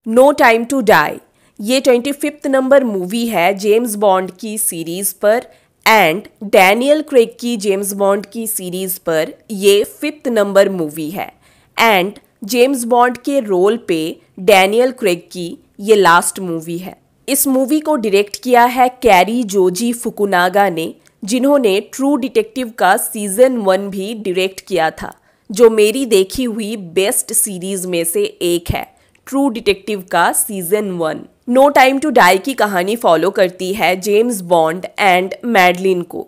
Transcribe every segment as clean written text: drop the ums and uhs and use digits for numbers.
No time to die ये 25th number movie है James bond की सीरीज़ पर एंड डैनियल क्रेग की जेम्स बॉन्ड की सीरीज़ पर ये 5th नंबर मूवी है एंड जेम्स बॉन्ड के रोल पे डैनियल क्रेग की ये लास्ट मूवी है। इस मूवी को डायरेक्ट किया है कैरी जोजी फुकुनागा ने, जिन्होंने ट्रू डिटेक्टिव का सीज़न 1 भी डायरेक्ट किया था, जो मेरी देखी हुई बेस्ट सीरीज़ में से एक है। ट्रू डिटेक्टिव का season 1 no time to die की कहानी फॉलो करती है जेम्स बॉन्ड एंड मैडलिन को।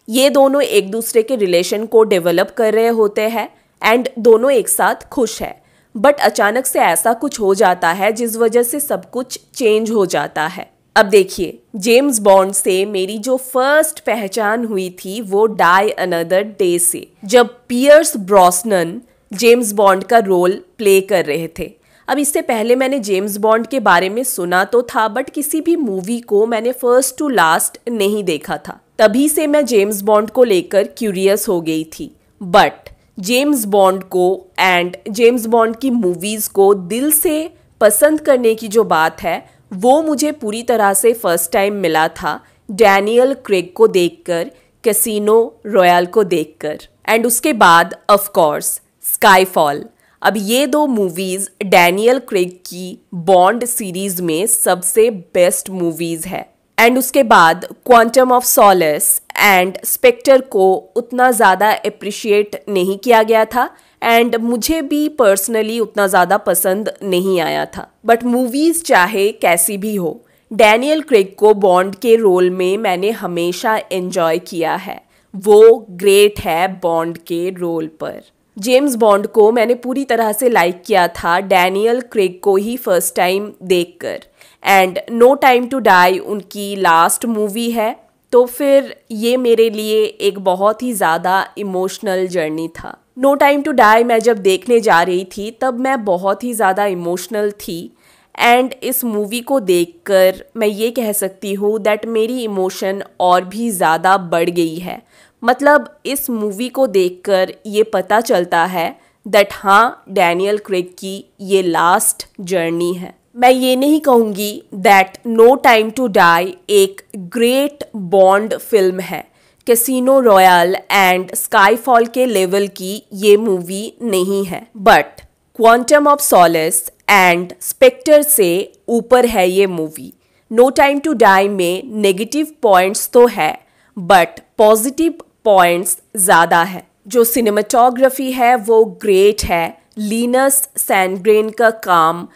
ये दोनों एक दूसरे के रिलेशन को डेवलप कर रहे होते हैं एंड दोनों एक साथ खुश है, बट अचानक से ऐसा कुछ हो जाता है जिस वजह से सब कुछ चेंज हो जाता है। अब देखिए, जेम्स बॉन्ड से मेरी जो फर्स्ट पहचान हुई थी वो डाई अनदर डे से, जब पियर्स ब्रॉसनन जेम्स बॉन्ड का रोल प्ले कर रहे थे। अब इससे पहले मैंने जेम्स बॉन्ड के बारे में सुना तो था, बट किसी भी मूवी को मैंने फर्स्ट टू लास्ट नहीं देखा था। तभी से मैं जेम्स बॉन्ड को लेकर क्यूरियस हो गई थी, बट जेम्स बॉन्ड को एंड जेम्स बॉन्ड की मूवीज़ को दिल से पसंद करने की जो बात है वो मुझे पूरी तरह से फर्स्ट टाइम मिला था डैनियल क्रेग को देखकर, कैसीनो रॉयल को देखकर एंड उसके बाद ऑफ कोर्स स्काईफॉल। अब ये दो मूवीज़ डैनियल क्रेग की बॉन्ड सीरीज़ में सबसे बेस्ट मूवीज़ है एंड उसके बाद Quantum of Solace and Spectre को उतना ज़्यादा अप्रिशिएट नहीं किया गया था एंड मुझे भी पर्सनली उतना ज़्यादा पसंद नहीं आया था। बट मूवीज़ चाहे कैसी भी हो, डैनियल क्रेग को बॉन्ड के रोल में मैंने हमेशा एंजॉय किया है। वो ग्रेट है बॉन्ड के रोल पर। जेम्स बॉन्ड को मैंने पूरी तरह से लाइक किया था डैनियल क्रेग को ही फर्स्ट टाइम देखकर and no time to die उनकी लास्ट मूवी है, तो फिर ये मेरे लिए एक बहुत ही ज़्यादा इमोशनल जर्नी था। नो टाइम टू डाई मैं जब देखने जा रही थी तब मैं बहुत ही ज़्यादा इमोशनल थी एंड इस मूवी को देखकर मैं ये कह सकती हूँ दैट मेरी इमोशन और भी ज़्यादा बढ़ गई है। मतलब इस मूवी को देखकर ये पता चलता है दैट हाँ, डैनियल क्रेग की ये लास्ट जर्नी है। मैं ये नहीं कहूँगी that no time to die एक ग्रेट बॉन्ड फिल्म है। कैसीनो रॉयल एंड स्काईफॉल के लेवल की ये मूवी नहीं है, but Quantum of Solace and Spectre से ऊपर है ये movie. No time to die में नेगेटिव पॉइंट्स तो है बट पॉजिटिव पॉइंट्स ज़्यादा है। जो सिनेमाटोग्राफी है वो ग्रेट है। लिनस सैंडग्रेन का काम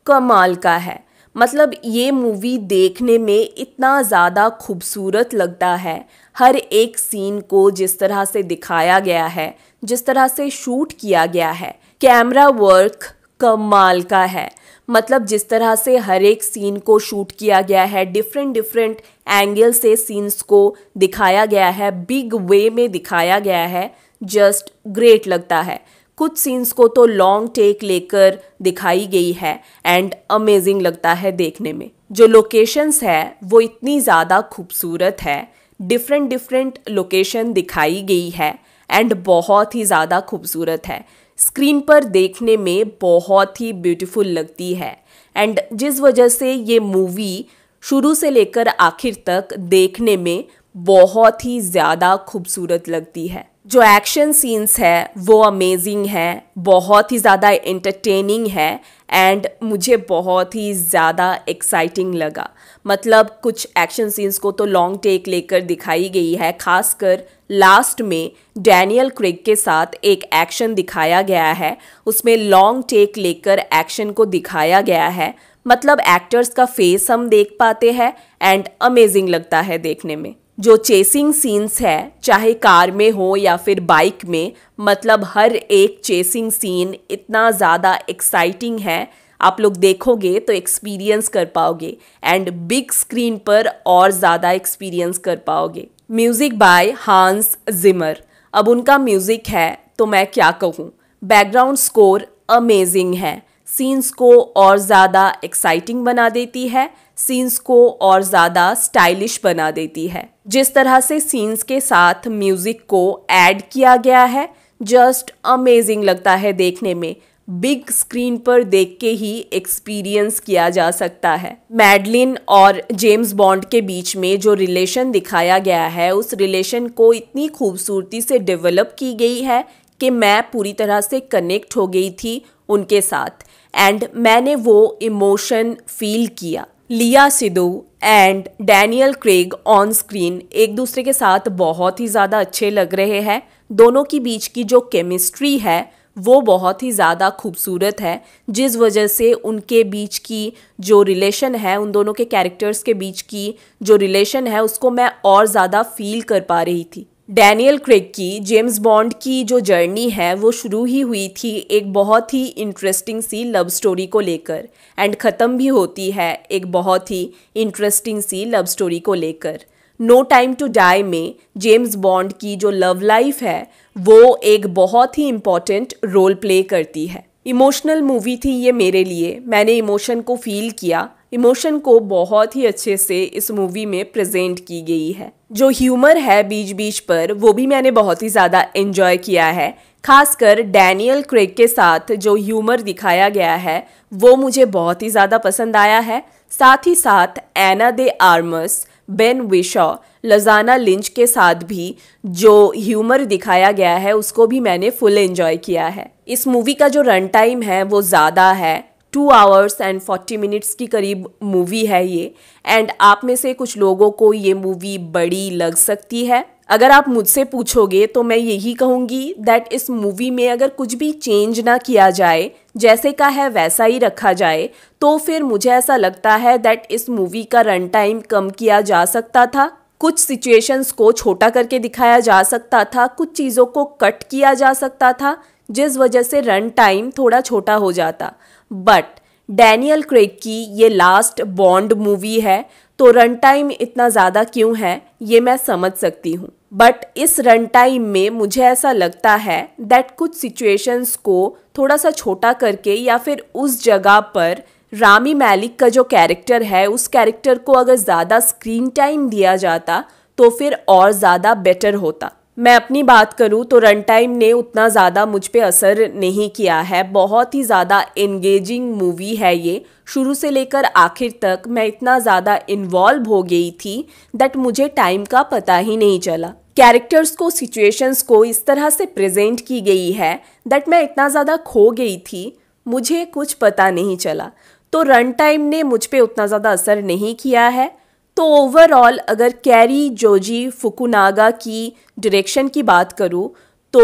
कमाल का है। मतलब ये मूवी देखने में इतना ज़्यादा खूबसूरत लगता है। हर एक सीन को जिस तरह से दिखाया गया है, जिस तरह से शूट किया गया है, कैमरा वर्क कमाल का है। मतलब जिस तरह से हर एक सीन को शूट किया गया है, डिफरेंट एंगल से सीन्स को दिखाया गया है, बिग वे में दिखाया गया है, जस्ट ग्रेट लगता है। कुछ सीन्स को तो लॉन्ग टेक लेकर दिखाई गई है एंड अमेजिंग लगता है देखने में। जो लोकेशंस है वो इतनी ज़्यादा खूबसूरत है, डिफरेंट लोकेशन दिखाई गई है एंड बहुत ही ज़्यादा खूबसूरत है। स्क्रीन पर देखने में बहुत ही ब्यूटीफुल लगती है एंड जिस वजह से ये मूवी शुरू से लेकर आखिर तक देखने में बहुत ही ज़्यादा खूबसूरत लगती है। जो एक्शन सीन्स है वो अमेजिंग है, बहुत ही ज़्यादा एंटरटेनिंग है एंड मुझे बहुत ही ज़्यादा एक्साइटिंग लगा। मतलब कुछ एक्शन सीन्स को तो लॉन्ग टेक लेकर दिखाई गई है, खासकर लास्ट में डैनियल क्रेग के साथ एक एक्शन दिखाया गया है, उसमें लॉन्ग टेक लेकर एक्शन को दिखाया गया है। मतलब एक्टर्स का फेस हम देख पाते हैं एंड अमेजिंग लगता है देखने में। जो चेसिंग सीन्स है, चाहे कार में हो या फिर बाइक में, मतलब हर एक चेसिंग सीन इतना ज़्यादा एक्साइटिंग है, आप लोग देखोगे तो एक्सपीरियंस कर पाओगे एंड बिग स्क्रीन पर और ज़्यादा एक्सपीरियंस कर पाओगे। म्यूज़िक बाय हांस जिमर। अब उनका म्यूज़िक है तो मैं क्या कहूँ, बैकग्राउंड स्कोर अमेजिंग है, सीन्स को और ज़्यादा एक्साइटिंग बना देती है, सीन्स को और ज़्यादा स्टाइलिश बना देती है। जिस तरह से सीन्स के साथ म्यूज़िक को ऐड किया गया है, जस्ट अमेजिंग लगता है देखने में। बिग स्क्रीन पर देख के ही एक्सपीरियंस किया जा सकता है। मैडलिन और जेम्स बॉन्ड के बीच में जो रिलेशन दिखाया गया है, उस रिलेशन को इतनी खूबसूरती से डेवलप की गई है कि मैं पूरी तरह से कनेक्ट हो गई थी उनके साथ एंड मैंने वो इमोशन फील किया। Lea Seydoux and Daniel Craig on screen एक दूसरे के साथ बहुत ही ज़्यादा अच्छे लग रहे हैं। दोनों के बीच की जो केमिस्ट्री है वो बहुत ही ज़्यादा खूबसूरत है, जिस वजह से उनके बीच की जो रिलेशन है, उन दोनों के कैरेक्टर्स के बीच की जो रिलेशन है, उसको मैं और ज़्यादा फील कर पा रही थी। डैनियल क्रेग की जेम्स बॉन्ड की जो जर्नी है वो शुरू ही हुई थी एक बहुत ही इंटरेस्टिंग सी लव स्टोरी को लेकर एंड ख़त्म भी होती है एक बहुत ही इंटरेस्टिंग सी लव स्टोरी को लेकर। नो टाइम टू डाई में जेम्स बॉन्ड की जो लव लाइफ है वो एक बहुत ही इम्पॉर्टेंट रोल प्ले करती है। इमोशनल मूवी थी ये मेरे लिए, मैंने इमोशन को फील किया। इमोशन को बहुत ही अच्छे से इस मूवी में प्रेजेंट की गई है। जो ह्यूमर है बीच बीच पर वो भी मैंने बहुत ही ज़्यादा एंजॉय किया है। खासकर डैनियल क्रेग के साथ जो ह्यूमर दिखाया गया है वो मुझे बहुत ही ज़्यादा पसंद आया है। साथ ही साथ एना दे आर्मस, बेन विशॉ, लजाना लिंच के साथ भी जो ह्यूमर दिखाया गया है उसको भी मैंने फुल एंजॉय किया है। इस मूवी का जो रन टाइम है वो ज़्यादा है, 2 आवर्स एंड 40 मिनट्स की करीब मूवी है ये एंड आप में से कुछ लोगों को ये मूवी बड़ी लग सकती है। अगर आप मुझसे पूछोगे तो मैं यही कहूँगी दैट इस मूवी में अगर कुछ भी चेंज ना किया जाए, जैसे का है वैसा ही रखा जाए, तो फिर मुझे ऐसा लगता है दैट इस मूवी का रन टाइम कम किया जा सकता था। कुछ सिचुएशंस को छोटा करके दिखाया जा सकता था, कुछ चीज़ों को कट किया जा सकता था, जिस वजह से रन टाइम थोड़ा छोटा हो जाता। बट डैनियल क्रेग की ये लास्ट बॉन्ड मूवी है तो रन टाइम इतना ज़्यादा क्यों है ये मैं समझ सकती हूँ। बट इस रन टाइम में मुझे ऐसा लगता है दैट कुछ सिचुएशंस को थोड़ा सा छोटा करके या फिर उस जगह पर रामी मालिक का जो कैरेक्टर है उस कैरेक्टर को अगर ज़्यादा स्क्रीन टाइम दिया जाता तो फिर और ज़्यादा बेटर होता। मैं अपनी बात करूं तो रन टाइम ने उतना ज़्यादा मुझ पे असर नहीं किया है। बहुत ही ज़्यादा एंगेजिंग मूवी है ये, शुरू से लेकर आखिर तक मैं इतना ज़्यादा इन्वॉल्व हो गई थी दैट मुझे टाइम का पता ही नहीं चला। कैरेक्टर्स को, सिचुएशंस को इस तरह से प्रेजेंट की गई है दैट मैं इतना ज़्यादा खो गई थी, मुझे कुछ पता नहीं चला। तो रन टाइम ने मुझ पे उतना ज़्यादा असर नहीं किया है। तो ओवरऑल अगर कैरी जोजी फुकुनागा की डायरेक्शन की बात करूँ तो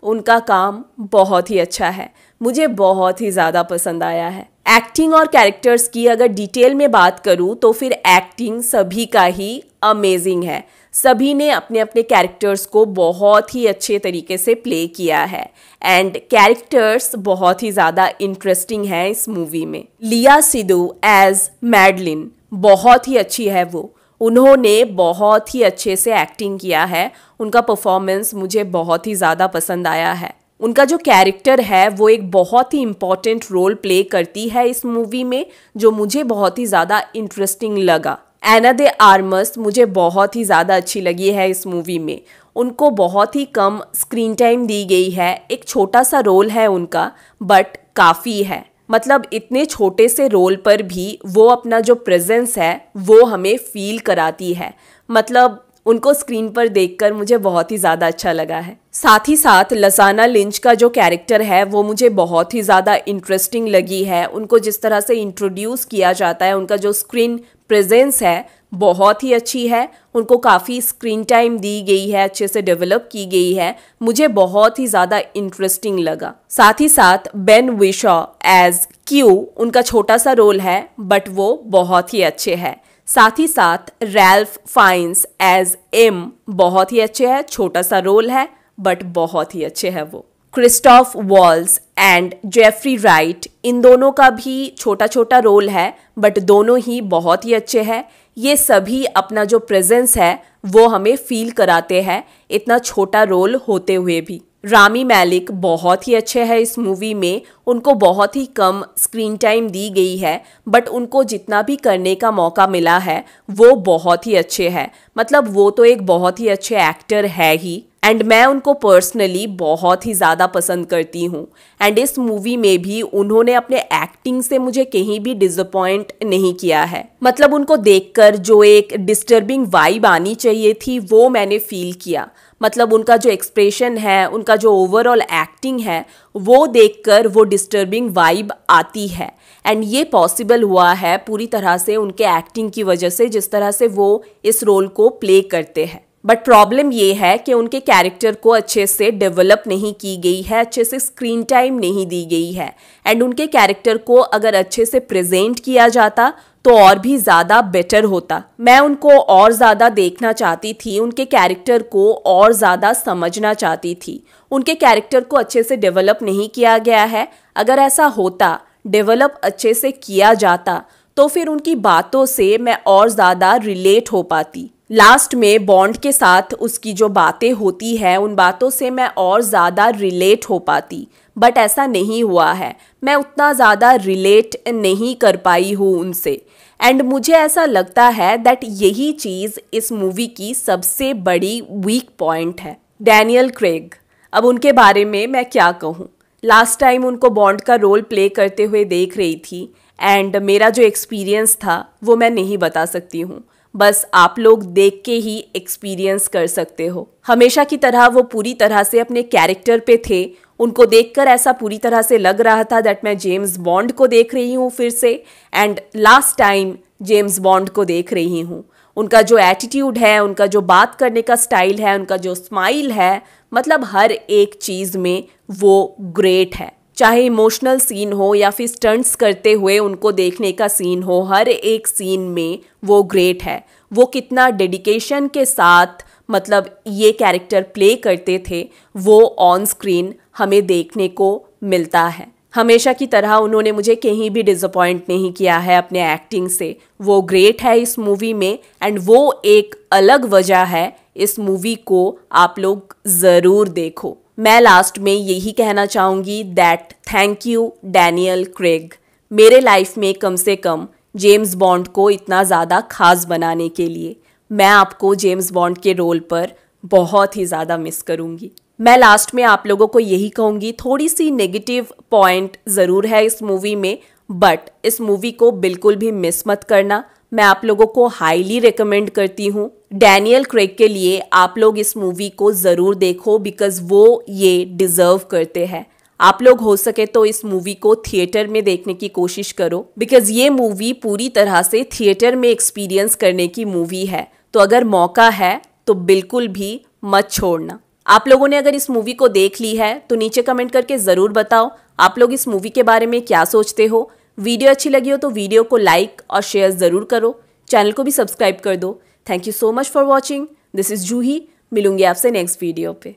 उनका काम बहुत ही अच्छा है, मुझे बहुत ही ज़्यादा पसंद आया है। एक्टिंग और कैरेक्टर्स की अगर डिटेल में बात करूँ तो फिर एक्टिंग सभी का ही अमेजिंग है। सभी ने अपने अपने कैरेक्टर्स को बहुत ही अच्छे तरीके से प्ले किया है एंड कैरेक्टर्स बहुत ही ज़्यादा इंटरेस्टिंग हैं इस मूवी में। लिया सिदू एज मैडलिन बहुत ही अच्छी है वो, उन्होंने बहुत ही अच्छे से एक्टिंग किया है। उनका परफॉर्मेंस मुझे बहुत ही ज़्यादा पसंद आया है। उनका जो कैरेक्टर है वो एक बहुत ही इम्पॉर्टेंट रोल प्ले करती है इस मूवी में, जो मुझे बहुत ही ज़्यादा इंटरेस्टिंग लगा। एना दे आर्मस मुझे बहुत ही ज़्यादा अच्छी लगी है इस मूवी में। उनको बहुत ही कम स्क्रीन टाइम दी गई है, एक छोटा सा रोल है उनका बट काफ़ी है। मतलब इतने छोटे से रोल पर भी वो अपना जो प्रेजेंस है वो हमें फील कराती है। मतलब उनको स्क्रीन पर देखकर मुझे बहुत ही ज़्यादा अच्छा लगा है। साथ ही साथ लजाना लिंच का जो कैरेक्टर है वो मुझे बहुत ही ज़्यादा इंटरेस्टिंग लगी है। उनको जिस तरह से इंट्रोड्यूस किया जाता है, उनका जो स्क्रीन प्रेजेंस है बहुत ही अच्छी है। उनको काफ़ी स्क्रीन टाइम दी गई है, अच्छे से डेवलप की गई है, मुझे बहुत ही ज़्यादा इंटरेस्टिंग लगा। साथ ही साथ बेन विशॉ एज क्यू, उनका छोटा सा रोल है बट वो बहुत ही अच्छे हैं। साथ ही साथ रैल्फ फाइन्स एज एम बहुत ही अच्छे हैं, छोटा सा रोल है बट बहुत ही अच्छे हैं वो। Christoph Waltz and Jeffrey Wright, इन दोनों का भी छोटा छोटा रोल है बट दोनों ही बहुत ही अच्छे हैं। ये सभी अपना जो प्रेजेंस है वो हमें फील कराते हैं इतना छोटा रोल होते हुए भी। रामी मालिक बहुत ही अच्छे हैं इस मूवी में, उनको बहुत ही कम स्क्रीन टाइम दी गई है बट उनको जितना भी करने का मौका मिला है वो बहुत ही अच्छे हैं। मतलब वो तो एक बहुत ही अच्छे एक्टर है ही। एंड मैं उनको पर्सनली बहुत ही ज़्यादा पसंद करती हूँ। एंड इस मूवी में भी उन्होंने अपने एक्टिंग से मुझे कहीं भी डिसअपॉइंट नहीं किया है। मतलब उनको देखकर जो एक डिस्टर्बिंग वाइब आनी चाहिए थी वो मैंने फील किया। मतलब उनका जो एक्सप्रेशन है, उनका जो ओवरऑल एक्टिंग है, वो देखकर वो डिस्टर्बिंग वाइब आती है। एंड ये पॉसिबल हुआ है पूरी तरह से उनके एक्टिंग की वजह से, जिस तरह से वो इस रोल को प्ले करते हैं। बट प्रॉब्लम ये है कि उनके कैरेक्टर को अच्छे से डेवलप नहीं की गई है, अच्छे से स्क्रीन टाइम नहीं दी गई है। एंड उनके कैरेक्टर को अगर अच्छे से प्रेजेंट किया जाता तो और भी ज़्यादा बेटर होता। मैं उनको और ज़्यादा देखना चाहती थी, उनके कैरेक्टर को और ज़्यादा समझना चाहती थी। उनके कैरेक्टर को अच्छे से डेवलप नहीं किया गया है। अगर ऐसा होता, डेवलप अच्छे से किया जाता, तो फिर उनकी बातों से मैं और ज़्यादा रिलेट हो पाती। लास्ट में बॉन्ड के साथ उसकी जो बातें होती है, उन बातों से मैं और ज़्यादा रिलेट हो पाती। बट ऐसा नहीं हुआ है, मैं उतना ज़्यादा रिलेट नहीं कर पाई हूँ उनसे। एंड मुझे ऐसा लगता है दैट यही चीज़ इस मूवी की सबसे बड़ी वीक पॉइंट है। डैनियल क्रेग, अब उनके बारे में मैं क्या कहूँ। लास्ट टाइम उनको बॉन्ड का रोल प्ले करते हुए देख रही थी एंड मेरा जो एक्सपीरियंस था वो मैं नहीं बता सकती हूँ। बस आप लोग देख के ही एक्सपीरियंस कर सकते हो। हमेशा की तरह वो पूरी तरह से अपने कैरेक्टर पे थे। उनको देखकर ऐसा पूरी तरह से लग रहा था दैट मैं जेम्स बॉन्ड को देख रही हूँ फिर से, and last time James bond को देख रही हूँ। उनका जो एटीट्यूड है, उनका जो बात करने का स्टाइल है, उनका जो स्माइल है, मतलब हर एक चीज़ में वो ग्रेट है। चाहे इमोशनल सीन हो या फिर स्टंट्स करते हुए उनको देखने का सीन हो, हर एक सीन में वो ग्रेट है। वो कितना डेडिकेशन के साथ मतलब ये कैरेक्टर प्ले करते थे, वो ऑन स्क्रीन हमें देखने को मिलता है। हमेशा की तरह उन्होंने मुझे कहीं भी डिसअपॉइंट नहीं किया है अपने एक्टिंग से। वो ग्रेट है इस मूवी में एंड वो एक अलग वजह है इस मूवी को आप लोग ज़रूर देखो। मैं लास्ट में यही कहना चाहूँगी that thank you Daniel Craig, मेरे लाइफ में कम से कम जेम्स बॉन्ड को इतना ज़्यादा खास बनाने के लिए। मैं आपको जेम्स बॉन्ड के रोल पर बहुत ही ज़्यादा मिस करूँगी। मैं लास्ट में आप लोगों को यही कहूँगी, थोड़ी सी नेगेटिव पॉइंट ज़रूर है इस मूवी में, बट इस मूवी को बिल्कुल भी मिस मत करना। मैं आप लोगों को हाईली रिकमेंड करती हूँ। डैनियल क्रेग के लिए आप लोग इस मूवी को ज़रूर देखो बिकॉज़ वो ये डिज़र्व करते हैं। आप लोग हो सके तो इस मूवी को थिएटर में देखने की कोशिश करो बिकॉज़ ये मूवी पूरी तरह से थिएटर में एक्सपीरियंस करने की मूवी है। तो अगर मौका है तो बिल्कुल भी मत छोड़ना। आप लोगों ने अगर इस मूवी को देख ली है तो नीचे कमेंट करके ज़रूर बताओ आप लोग इस मूवी के बारे में क्या सोचते हो। वीडियो अच्छी लगी हो तो वीडियो को लाइक और शेयर ज़रूर करो, चैनल को भी सब्सक्राइब कर दो। Thank you so much for watching. This is Juhi. मिलूंगी आपसे नेक्स्ट वीडियो पे।